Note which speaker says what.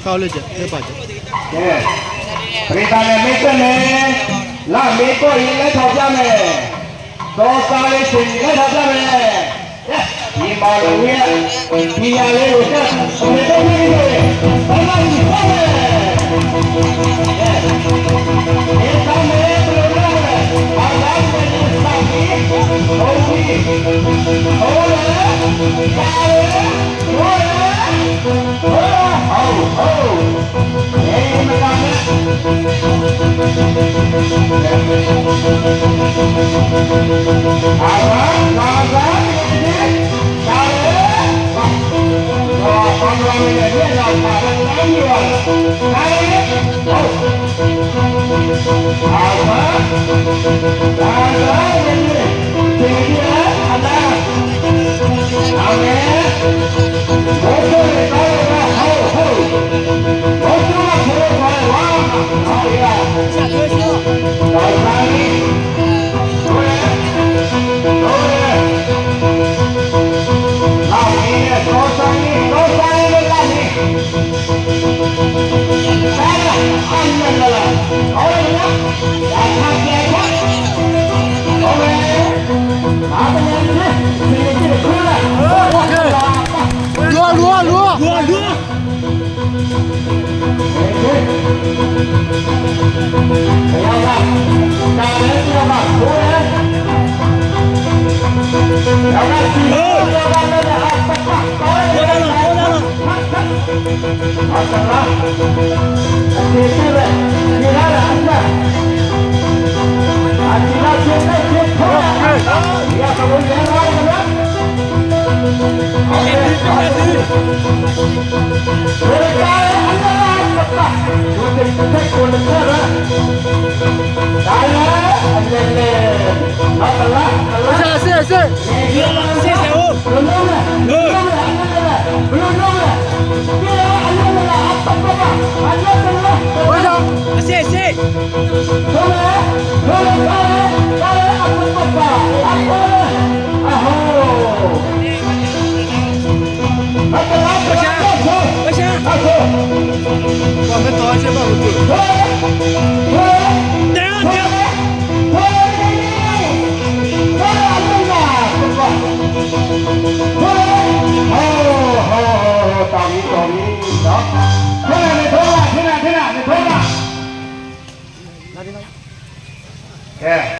Speaker 1: 靠了这，别把这。
Speaker 2: ပရိသတ်နဲ့မိတ်ဆက်နဲ့လာမေကိုရင်လက်ထောက်ကြမယ်သောစားလေးရှင်လက်ထောက်ကြမယ်ဒီပါလုံးရဲ့ဒီရလေးကိုဆက်ပြေတော့နေတယ်ဘာမှမဖြစ်ပါနဲ့ဒီကောင်းမယ်ဘယ်လိုလဲဘာသာပြန်စားပြီးဟုတ်ပြီဟုတ်လားပါလေဟုတ်လားဟုတ်အေးမကမ်းနဲ့အာလာလာဒါလေဘာဘာလို့လဲဒီလောက်ပါလဲညောဒါလေဟုတ်အာဘာဒါလေဒီရအလားအာမေဘုရားရဲ့ကောင်းတာဟုတ်ဘုရားရဲ့ဝါဟာရ下车车老三对老爷爷高三的大你来了安全的了好了来看别看好嘞拿着眼镜这个车了撸不要了，打人不要骂，活人。要看体育，要看那个啊，高人。好整了，你这个，你来了，安全。啊，你那现在先跑了，你要怎么演好了呢？好的，好的。我的家人，安全了。Take one to seven. Vamos